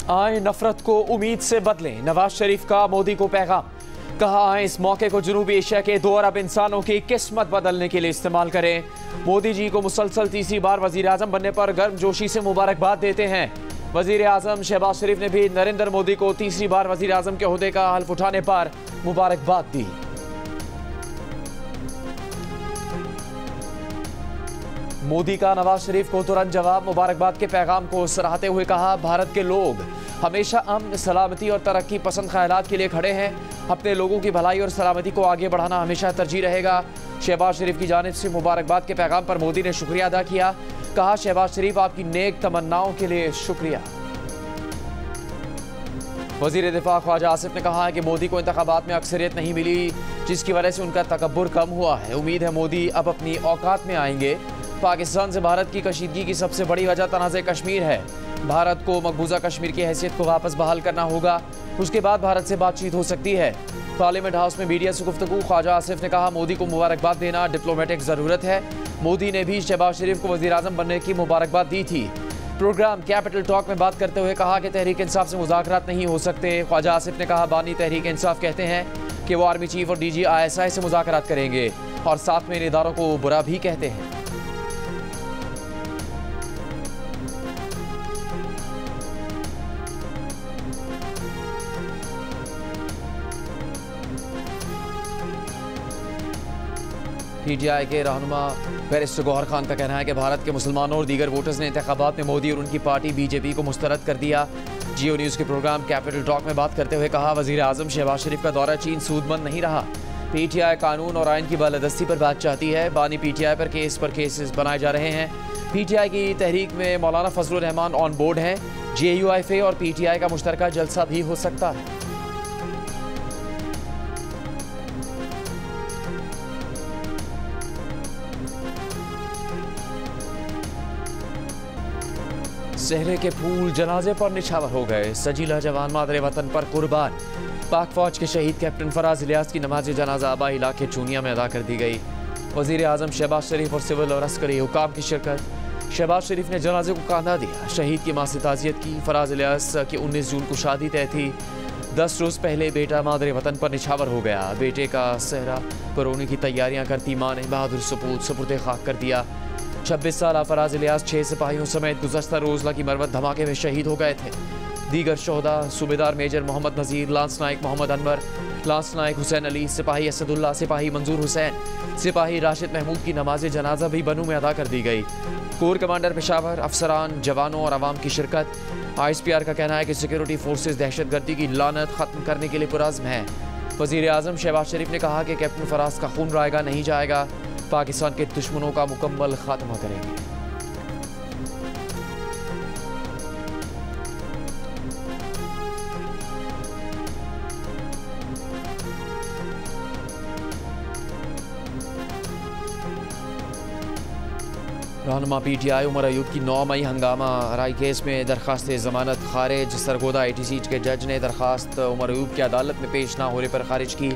आए नफरत को उम्मीद से बदलें, नवाज शरीफ का मोदी को पैगाम। कहा आए इस मौके को जनूबी एशिया के 2 अरब इंसानों की किस्मत बदलने के लिए इस्तेमाल करें। मोदी जी को मुसलसल तीसरी बार वजीर आजम बनने पर गर्मजोशी से मुबारकबाद देते हैं। वजीर आजम शहबाज शरीफ ने भी नरेंद्र मोदी को तीसरी बार वजीर आजम के ओहदे का हल्फ उठाने पर मुबारकबाद दी। मोदी का नवाज शरीफ को तुरंत जवाब, मुबारकबाद के पैगाम को सराहते हुए कहा, भारत के लोग हमेशा अमन, सलामती और तरक्की पसंद ख्यालात के लिए खड़े हैं। अपने लोगों की भलाई और सलामती को आगे बढ़ाना हमेशा तरजीह रहेगा। शहबाज शरीफ की जानिब से मुबारकबाद के पैगाम पर मोदी ने शुक्रिया अदा किया। कहा, शहबाज शरीफ आपकी नेक तमन्नाओं के लिए शुक्रिया। वजीर दिफा ख्वाजा आसिफ ने कहा है कि मोदी को इंतखाबात में अक्सरियत नहीं मिली, जिसकी वजह से उनका तकब्बुर कम हुआ है। उम्मीद है मोदी अब अपनी औकात में आएंगे। पाकिस्तान से भारत की कशीदगी की सबसे बड़ी वजह तनाज़े कश्मीर है। भारत को मकबूजा कश्मीर की हैसियत को वापस बहाल करना होगा, उसके बाद भारत से बातचीत हो सकती है। पार्लियामेंट हाउस में मीडिया से गुफ्तगू ख्वाजा आसिफ ने कहा, मोदी को मुबारकबाद देना डिप्लोमेटिक ज़रूरत है। मोदी ने भी शहबाज शरीफ को वज़ीर आज़म बनने की मुबारकबाद दी थी। प्रोग्राम कैपिटल टॉक में बात करते हुए कहा कि तहरीक इंसाफ से मुज़ाकरात नहीं हो सकते। ख्वाजा आसिफ ने कहा, बानी तहरीक इंसाफ कहते हैं कि वो आर्मी चीफ और DG ISI से मुज़ाकरात करेंगे और साथ में इन इदारों को बुरा भी कहते हैं। PTI के रहनुमा बैरिस्टर गौहर खान का कहना है कि भारत के मुसलमानों और दीगर वोटर्स ने इंतखाबात में मोदी और उनकी पार्टी BJP को मुस्तरद कर दिया। जियो न्यूज़ के प्रोग्राम कैपिटल टॉक में बात करते हुए कहा, वज़ीर आज़म शहबाज शरीफ का दौरा चीन सूदमंद नहीं रहा। PTI कानून और आइन की बालादस्ती पर बात चाहती है। बानी PTI पर केसेस बनाए जा रहे हैं। PTI की तहरीक में मौलाना फजलुर रहमान ऑन बोर्ड हैं। JUIFA और PTI का मुश्तरका जलसा भी हो सकता है। सहरे के फूल जनाजे पर निछावर हो गए, सजीला जवान मादरे वतन पर कुर्बान। पाक फौज के शहीद कैप्टन फराज इलियास की नमाज जनाजा आबा इलाके चूनिया में अदा कर दी गई। वजीर आजम शहबाज शरीफ और सिविल और अस्करी हुकाम की शिरकत। शहबाज शरीफ ने जनाजे को कांधा दिया, शहीद की मां से ताज़ियत की। फराज इलियास की 19 जून को शादी तय थी। 10 रोज़ पहले बेटा मादरे वतन पर निछावर हो गया। बेटे का सहरा परोने की तैयारियां करती मां ने बहादुर सपूत सुपुर्द खाक कर दिया। 26 साल फराज इलियास 6 सिपाहियों समेत गुज़श्ता रोज़ लगी मरवत धमाके में शहीद हो गए थे। दीगर शोहदा सूबेदार मेजर मोहम्मद नज़ीर, लांस नायक मोहम्मद अनवर, लांस नायक हुसैन अली, सिपाही असदुल्ला, सिपाही मंजूर हुसैन, सिपाही राशिद महमूद की नमाज जनाजा भी बनू में अदा कर दी गई। कोर कमांडर पेशावर, अफसरान, जवानों और आवाम की शिरकत। ISPR का कहना है कि सिक्योरिटी फोर्सेज दहशतगर्दी की लानत ख़त्म करने के लिए पुरज़्म है। वज़ीर आज़म शहबाज शरीफ ने कहा कि कैप्टन फराज का खून रायगा नहीं जाएगा, पाकिस्तान के दुश्मनों का मुकम्मल खात्मा करेंगे। रहनुमा PTI उमर अयूब की 9 मई हंगामा राय केस में दरख्वास्त जमानत खारिज। सरगोदा ATC के जज ने दरख्वास्त उमर अयूब की अदालत में पेश ना होने पर खारिज की।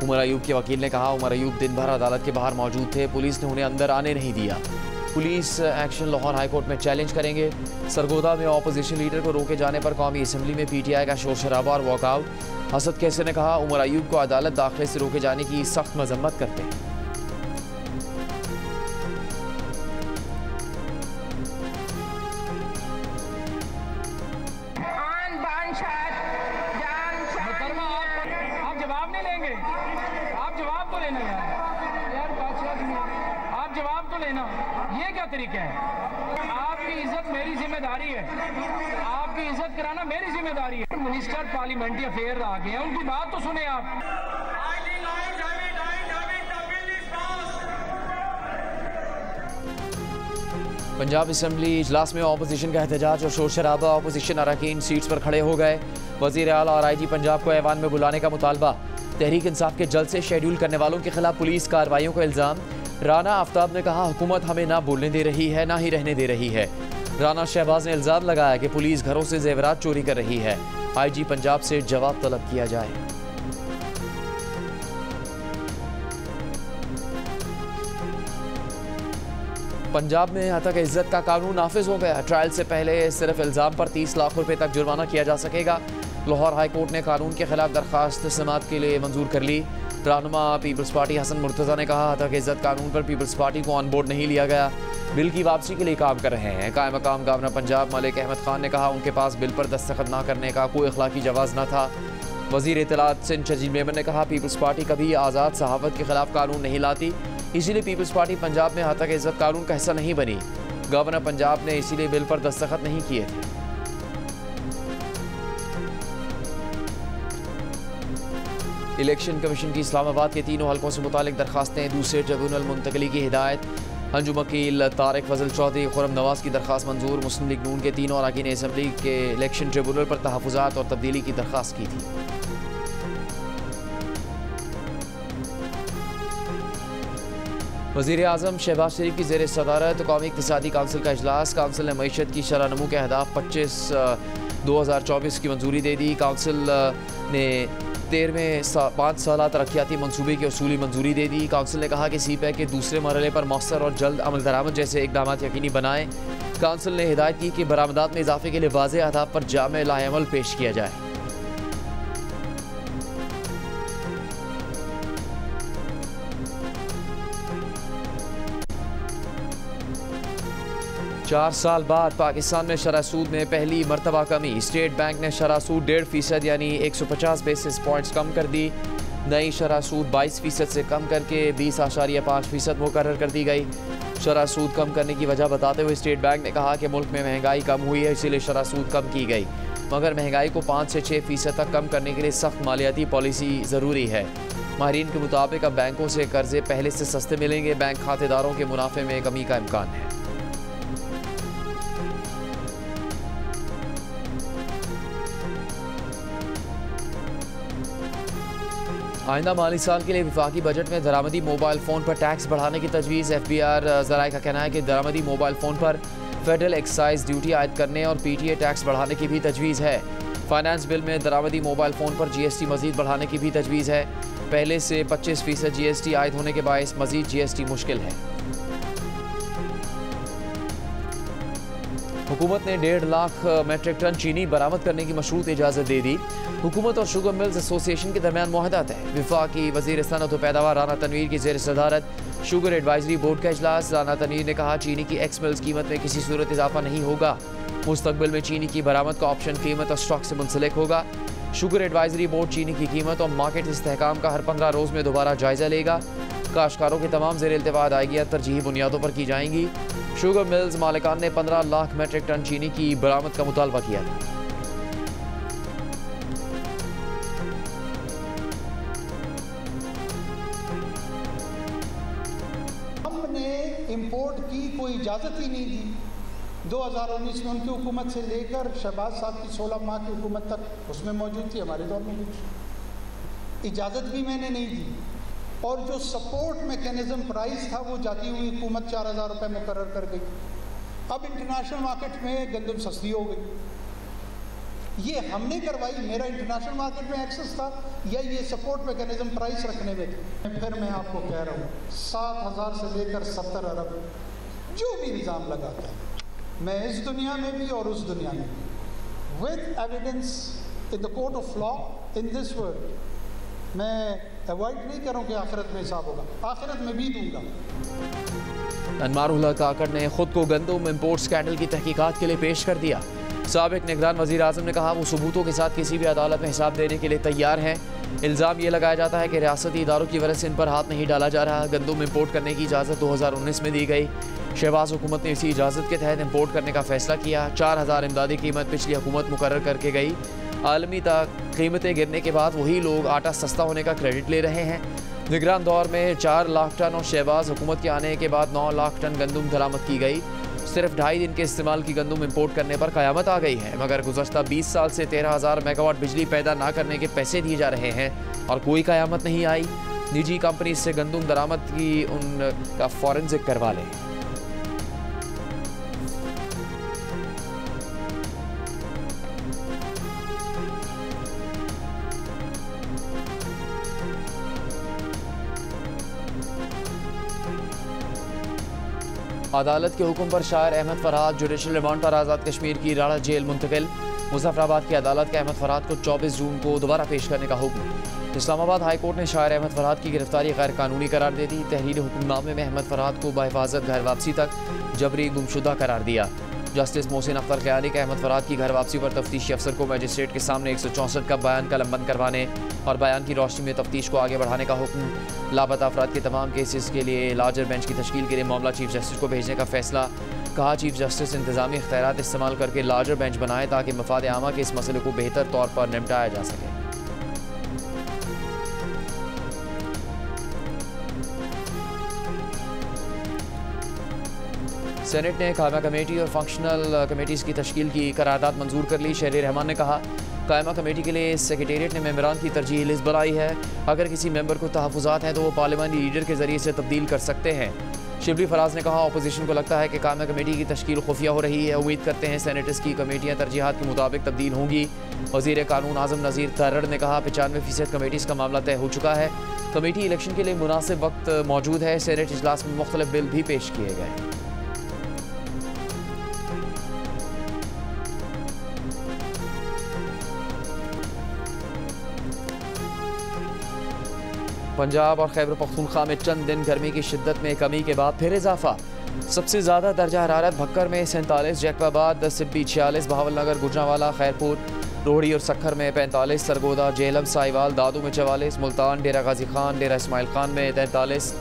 उमर अयूब के वकील ने कहा, उमर अयूब दिन भर अदालत के बाहर मौजूद थे, पुलिस ने उन्हें अंदर आने नहीं दिया। Police action Lahore high court में चैलेंज करेंगे। सरगोदा में ऑपोजिशन लीडर को रोके जाने पर कौमी असम्बली में PTI का शोर शराबा और वॉकआउट। हसद कैसर ने कहा, उमर अयूब को अदालत दाखिले से रोके जाने की सख्त मजम्मत करते हैं। ये क्या तरीका है? आपकी इज्जत मेरी जिम्मेदारी है, आपकी इज्जत कराना मेरी जिम्मेदारी है। मिनिस्टर पार्लियामेंट्री अफेयर आ गए हैं, उनकी बात तो सुने आप। पंजाब असम्बली इजलास में ऑपोजिशन का एहतजाज और शोर शराबा। ऑपोजिशन अरकान सीट्स पर खड़े हो गए। वजीर आला और IG पंजाब को ऐवान में बुलाने का मुतालबा। तहरीक इंसाफ के जलसे शेड्यूल करने वालों के खिलाफ पुलिस कार्रवाइयों का इल्ज़ाम। राना आफ्ताब ने कहा, हुकूमत हमें ना बोलने दे रही है ना ही रहने दे रही है। राना शहबाज ने इल्ज़ाम लगाया कि पुलिस घरों से जेवरात चोरी कर रही है। IG पंजाब से जवाब तलब किया जाए। पंजाब में हतक इज्जत का कानून नाफिज हो गया। ट्रायल से पहले सिर्फ इल्ज़ाम पर 30 लाख रुपए तक जुर्माना किया जा सकेगा। लाहौर हाई कोर्ट ने कानून के खिलाफ दरख्वास्त समाअत के लिए मंजूर कर ली। रहनुमा पीपल्स पार्टी हसन मुर्तज़ा ने कहा, हतक इज्जत कानून पर पीपल्स पार्टी को ऑन बोर्ड नहीं लिया गया, बिल की वापसी के लिए काम कर रहे हैं। कायम मकाम गवर्नर पंजाब मलिक अहमद खान ने कहा, उनके पास बिल पर दस्तखत न करने का कोई अखलाकी जवाज़ न था। वज़ीर इत्तलात सिंध शजील मेमन ने कहा, पीपल्स पार्टी कभी आज़ाद सहाफ़त के खिलाफ कानून नहीं लाती, इसीलिए पीपल्स पार्टी पंजाब में हतक इज्जत कानून का हिस्सा नहीं बनी। गवर्नर पंजाब ने इसीलिए बिल पर दस्तखत नहीं किए थे। इलेक्शन कमीशन की इस्लामाबाद के तीनों हलकों से मुतालिक दरखास्तें दूसरे ट्रिब्यूनल मुंतकली की हिदायत। अंजुम वकील तारिक फजल चौधरी खुरम नवाज की दरखास्त मंजूर। मुस्लिम लीग नून के तीनों अरकान असम्बली के इलेक्शन ट्रिब्यूनल पर तहफ़्फ़ुज़ात और तब्दीली की दरखास्त की थी। वज़ीर आज़म शहबाज शरीफ की ज़ेर सदारत कौमी इक़्तिसादी काउंसिल का इजलास। काउंसिल ने मईशत की शरह नमू के अहदाफ 25/2024 की मंजूरी दे दी। काउंसिल ने 13वें 5 साला तरक्याती मनसूबे की असूली मंजूरी दे दी। काउंसिल ने कहा कि CPEC के दूसरे मरहले पर मौसर और जल्द अमल दरामद जैसे इकदाम यकीनी बनाएं। काउंसिल ने हिदायत की कि बरामदात में इजाफे के लिए वाज़े अहदाफ पर जामे लाएअमल पेश किया जाए। चार साल बाद पाकिस्तान में शरह सूद में पहली मरतबा कमी। स्टेट बैंक ने शरह सूद 1.5% यानी 150 बेसिस पॉइंट्स कम कर दी। नई शरह सूद 22% से कम करके 20.5% मुकर्रर कर दी गई। शरह सूद कम करने की वजह बताते हुए स्टेट बैंक ने कहा कि मुल्क में महंगाई कम हुई है, इसीलिए शरह सूद कम की गई, मगर महंगाई को 5 से 6% तक कम करने के लिए सख्त मालियाती पॉलिसी ज़रूरी है। माहिरीन के मुताबिक अब बैंकों से कर्जे पहले से सस्ते मिलेंगे। बैंक खातेदारों के मुनाफे में कमी का इम्कान है। आइंदा माली साल के लिए विफाकी बजट में दरामदी मोबाइल फ़ोन पर टैक्स बढ़ाने की तजवीज़। FBR ज़राए का कहना है कि दरामदी मोबाइल फ़ोन पर फेडरल एक्साइज ड्यूटी आयद करने और PTA टैक्स बढ़ाने की भी तजवीज़ है। फाइनेंस बिल में दरामदी मोबाइल फ़ोन पर GST मज़ीद बढ़ाने की भी तजवीज़ है। पहले से 25% GST आयद होने के बायस मज़ीद GST मुश्किल है। हुकूमत ने 1.5 लाख मेट्रिक टन चीनी बरामद करने की मशरूत इजाज़त दे दी। हुकूमत और शुगर मिल्स एसोसिएशन के दरमियान मुआहदा है। विफाकी वज़ीर सनअत व पैदावार राना तनवीर की ज़ेर सदारत शुगर एडवाइजरी बोर्ड का इजलास। राना तनवीर ने कहा, चीनी की एक्स मिल्स कीमत में किसी सूरत इजाफा नहीं होगा। मुस्तकबिल में चीनी की बरामद का ऑप्शन कीमत और स्टॉक से मुंसलिक होगा। शुगर एडवाइजरी बोर्ड चीनी की कीमत और मार्केट इस्तेहकाम का हर 15 रोज़ में दोबारा जायज़ा लेगा। काश्तकारों की तमाम ज़ेर इल्तिफा अदायगियाँ तरजीही बुनियादों पर की जाएंगी। शुगर मिल्स मालिकान ने 15 लाख मेट्रिक टन चीनी की बरामद का मुतालबा किया था। हमने इंपोर्ट की कोई इजाज़त ही नहीं दी। 2019 में उनकी हुकूमत से लेकर शहबाज साहब की 16 माह की हुकूमत तक उसमें मौजूद थी, हमारे दौर में भी इजाज़त भी मैंने नहीं दी। और जो सपोर्ट मैकेनिज़्म प्राइस था वो जाती हुई हुकूमत 4000 रुपये मुकर्रर कर गई। अब इंटरनेशनल मार्केट में गंदम सस्ती हो गई। ये हमने करवाई, मेरा इंटरनेशनल मार्केट में एक्सेस था या ये सपोर्ट मैकेनिज़्म प्राइस रखने में थे। फिर मैं आपको कह रहा हूँ 7000 से लेकर 70 अरब जो भी निज़ाम लगाता है, मैं इस दुनिया में भी और उस दुनिया में भी with evidence in the court of law in this world, मैं अवॉइड नहीं करूँ कि आखिरत में हिसाब होगा, आखिरत में भी दूंगा। अनमारुल हक काकड़ ने खुद को गंदम इम्पोर्ट स्कैंडल की तहकीकात के लिए पेश कर दिया। साबिक निगरान वज़ीर आज़म ने कहा, वो सबूतों के साथ किसी भी अदालत में हिसाब देने के लिए तैयार हैं। इल्ज़ाम ये लगाया जाता है कि रियासती इदारों की वजह से इन पर हाथ नहीं डाला जा रहा। गंदम इम्पोर्ट करने की इजाज़त 2019 में दी गई। शहबाज हुकूमत ने इसी इजाज़त के तहत इम्पोर्ट करने का फैसला किया। 4000 इमदादी कीमत पिछली हुकूमत मुकर्रर करके गई। आलमी तक कीमतें गिरने के बाद वही लोग आटा सस्ता होने का क्रेडिट ले रहे हैं। निगरान दौर में 4 लाख टन और शहबाज हुकूमत के आने के बाद 9 लाख टन गंदम दरामद की गई। सिर्फ 2.5 दिन के इस्तेमाल की गंदम इम्पोर्ट करने पर क़यामत आ गई है, मगर गुज़श्ता 20 साल से 13,000 मेगावाट बिजली पैदा ना करने के पैसे दिए जा रहे हैं और कोई क़यामत नहीं आई। निजी कंपनी से गंदम दरामद की उनका फॉरेंसिक करवा लें। अदालत के हुक्म पर शायर अहमद फरहाद जुडिशल रिमांड पर आज़ाद कश्मीर की राड़ा जेल मुंतकिल। मुजफ्फराबाद की अदालत का अहमद फरहाद को 24 जून को दोबारा पेश करने का हुक्म। इस्लामाबाद हाई कोर्ट ने शायर अहमद फरहाद की गिरफ्तारी गैर कानूनी करार दे दी। तहरीरी हुक्मनामे में अहमद फरहाद को बहिफाजत घर वापसी तक जबरी गुमशुदा करार दिया। जस्टिस मोहसिन अख्तर ख्याली का अहमद फरहाद की घर वापसी पर तफ्तीशी अफसर को मजिस्ट्रेट के सामने 164 का बयान कलमबंद करवाने और बयान की रोशनी में तफ्तीश को आगे बढ़ाने का हुक्म। लापता अफराद के तमाम केसेस के लिए लार्जर बेंच की तश्कील के लिए मामला चीफ जस्टिस को भेजने का फैसला। कहा, चीफ जस्टिस इंतजामी इख्तियारात इस्तेमाल करके लार्जर बेंच बनाए ताकि मफाद आमा के इस मसले को बेहतर तौर पर निपटाया जा सके। सेनेट ने कायमा कमेटी और फंक्शनल कमेटीज़ की तश्कील की करारदाद मंजूर कर ली। शहरी रहमान ने कहा, कायमा कमेटी के लिए सेक्रेटेरिएट ने मेंबरान की तरजीही लिस्ट बनाई है। अगर किसी मेंबर को तहफ़्फ़ुज़ात हैं तो वो पार्लिमानी लीडर के ज़रिए से तब्दील कर सकते हैं। शिबली फराज ने कहा, अपोजिशन को लगता है कि कायमा कमेटी की तश्कील खुफिया हो रही है। उम्मीद करते हैं सेनेटर्स की कमेटियाँ तरजीहात के मुताबिक तब्दील होंगी। वज़ीर कानून आज़म नज़ीर तरड़ ने कहा, 95% कमेटीज़ का मामला तय हो चुका है। कमेटी इलेक्शन के लिए मुनासिब वक्त मौजूद है। सेनेट इजलास में मुख्तलिफ बिल भी पेश किए गए। पंजाब और खैबर पख्तूनख्वा में चंद दिन गर्मी की शिद्दत में कमी के बाद फिर इजाफा। सबसे ज़्यादा दर्जा हरारत भक्कर में 47, जैकबाबाद, सिब्बी 46, बहावलनगर, गुजरांवाला, खैरपुर, रोहड़ी और सखर में 45, सरगोदा, जेहलम, साहिवाल, दादू में 44, मुल्तान, डेरा गाजी खान, डेरा इस्माइल खान में 43,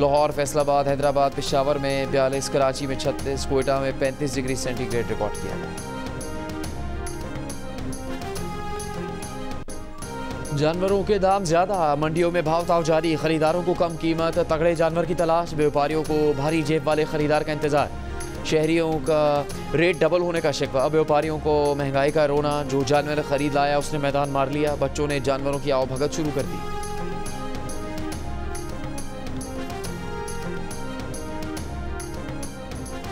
लाहौर, फैसलाबाद, हैदराबाद, पेशावर में 42, कराची में 36, कोयटा में 35 डिग्री सेंटीग्रेड रिकॉर्ड किया गया। जानवरों के दाम ज़्यादा, मंडियों में भाव ताव जारी। खरीदारों को कम कीमत, तगड़े जानवर की तलाश। व्यापारियों को भारी जेब वाले खरीदार का इंतजार। शहरियों का रेट डबल होने का शिकवा। व्यापारियों को महंगाई का रोना। जो जानवर खरीद लाया उसने मैदान मार लिया। बच्चों ने जानवरों की आवभगत शुरू कर दी।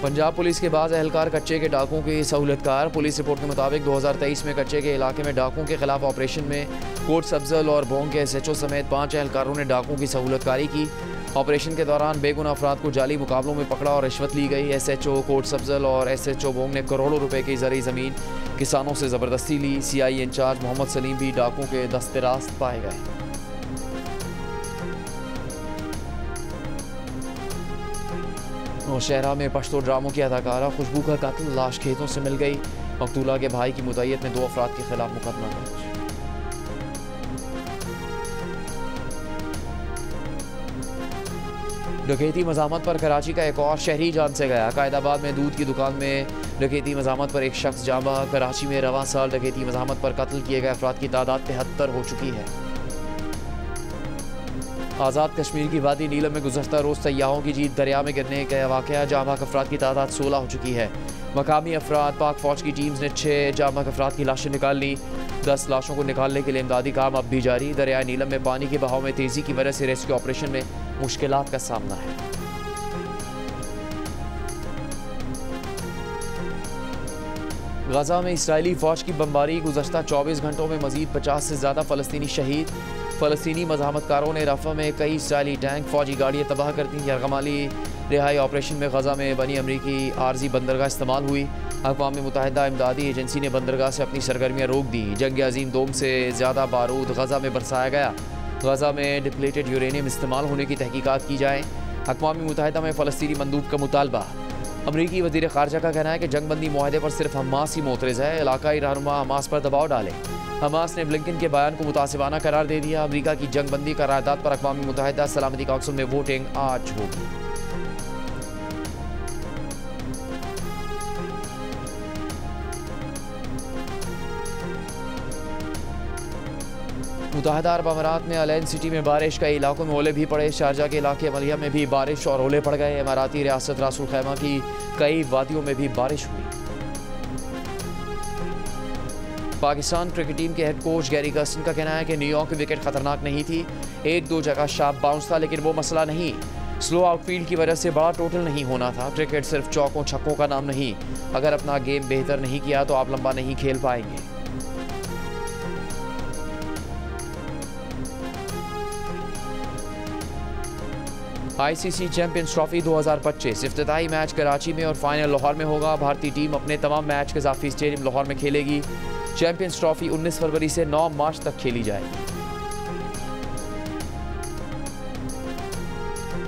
पंजाब पुलिस के बाद एहलकार कच्चे के डाकुओं की सहूलतकार। पुलिस रिपोर्ट के मुताबिक 2023 में कच्चे के इलाके में डाकुओं के खिलाफ ऑपरेशन में कोट सब्जल और बोंग के SHO समेत 5 एहलकारों ने डाकुओं की सहूलतकारी की। ऑपरेशन के दौरान बेगुनाह अफराद को जाली मुकाबलों में पकड़ा और रिश्वत ली गई। SHO कोट सब्जल और SHO बोंग ने करोड़ों रुपए की ज़रूरी ज़मीन किसानों से ज़बरदस्ती ली। CI इंचार्ज मोहम्मद सलीम भी डाकुओं के दस्तरास्त पाए गए। नौशहरा में पश्तो ड्रामों की अदाकारा खुशबू का कत्ल, लाश खेतों से मिल गई। मकतूला के भाई की मुद्दईयत में 2 अफराद के खिलाफ मुकदमा दर्ज। डकैती मज़ामत पर कराची का एक और शहरी जान से गया। कायदाबाद में दूध की दुकान में डकैती मज़ामत पर एक शख्स जाँ बहक। कराची में रवां साल डकैती मज़ामत पर कत्ल किए गए अफराद की तादाद 73 हो चुकी है। आज़ाद कश्मीर की वादी नीलम में गुज़श्ता रोज़ सयाहों की जीप दरिया में गिरने का वाक़या। जाँ बहक अफराद की तादाद 16 हो चुकी है। मकामी अफराद पाक फ़ौज की टीम्स ने 6 जाँ बहक अफराद की लाशें निकाल ली। 10 लाशों को निकालने के लिए इमदादी काम अब भी जारी। दरियाए नीलम में पानी के बहाव में तेज़ी की वजह से रेस्क्यू ऑपरेशन में मुश्किलात का सामना है। गजा में इसराइली फ़ौज की बमबारी। गुज़श्ता 24 घंटों में मज़ीद 50 से ज़्यादा फ़लस्तीनी शहीद। फ़लस्तीनी मज़ाहमतकारों ने रफ़ा में कई इसराइली टैंक फ़ौजी गाड़ियाँ तबाह कर दी। यरगमाली रिहाई ऑपरेशन में गजा में बनी अमरीकी आर्जी बंदरगाह इस्तेमाल हुई। अक़वाम मुत्तहिदा इमदादी एजेंसी ने बंदरगाह से अपनी सरगर्मियाँ रोक दी। जंग अज़ीम दोम से ज़्यादा बारूद गजा में बरसाया गया। गजा में डिप्लेटेड यूरेनियम इस्तेमाल होने की तहकीकात की जाए। अक़वाम मुत्तहिदा में फ़लस्तीनी मंदूब का मुतालबा। अमरीकी वज़ीर ख़ारजा का कहना है कि जंगबंदी मुआहदे पर सिर्फ हमास ही मोतरज़ है। इलाकाई रहनुमा हमास पर दबाव डाले। हमास ने ब्लिंकन के बयान को मुतासिबाना करार दे दिया। अमरीका की जंगबंदी करारदाद पर अक़वाम मुत्तहिदा सलामती काउंसिल में वोटिंग आज होगी। मुत्तहिदा अरब अमारात में अलैन सिटी में बारिश, कई इलाकों में ओले भी पड़े। शारजा के इलाके मलिया में भी बारिश और ओले पड़ गए। इमाराती रियासत रासुल खैमा की कई वादियों में भी बारिश हुई। पाकिस्तान क्रिकेट टीम के हेड कोच गैरी कर्स्टन का कहना है कि न्यूयॉर्क की विकेट खतरनाक नहीं थी। 1-2 जगह शार्प बाउंस था, लेकिन वो मसला नहीं। स्लो आउटफील्ड की वजह से बड़ा टोटल नहीं होना था। क्रिकेट सिर्फ चौकों छक्कों का नाम नहीं। अगर अपना गेम बेहतर नहीं किया तो आप लंबा नहीं खेल पाएंगे। ICC चैंपियंस ट्रॉफी 2025 इफ्तिताई मैच कराची में और फाइनल लाहौर में होगा। भारतीय टीम अपने तमाम मैच कज़ाफ़ी स्टेडियम लाहौर में खेलेगी। चैंपियंस ट्रॉफी 19 फरवरी से 9 मार्च तक खेली जाएगी।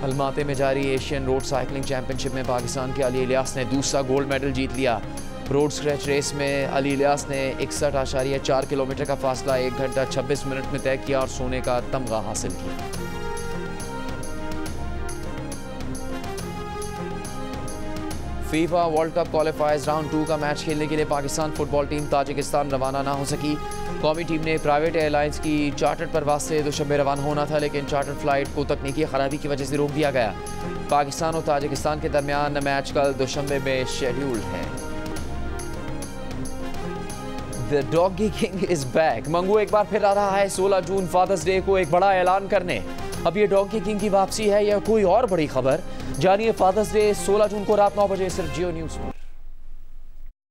अलमाते में जारी एशियन रोड साइकिलिंग चैंपियनशिप में पाकिस्तान के अली इलियास ने दूसरा गोल्ड मेडल जीत लिया। रोड स्क्रैच रेस में अली इलियास ने 61.4 किलोमीटर का फासला 1 घंटा 26 मिनट में तय किया और सोने का तमगा हासिल किया। फीफा वर्ल्ड कप क्वालिफायर्स राउंड 2 का मैच खेलने के लिए पाकिस्तान फुटबॉल टीम ताजिकिस्तान रवाना ना हो सकी। कौमी टीम ने प्राइवेट एयरलाइंस की चार्टर्ड परवाज से दुशंबे रवाना होना था, लेकिन चार्टर्ड फ्लाइट को तकनीकी खराबी की वजह से रोक दिया गया। पाकिस्तान और ताजिकिस्तान के दरमियान मैच कल दुशंबे में शेड्यूल्ड है। The doggy king is back. Mangu एक बार फिर आ रहा है 16 जून फादर्स डे को एक बड़ा ऐलान करने। अब ये डॉगी किंग की वापसी है या कोई और बड़ी खबर, जानिए फादर्स डे 16 जून को रात 9 बजे सिर्फ जियो न्यूज़ में।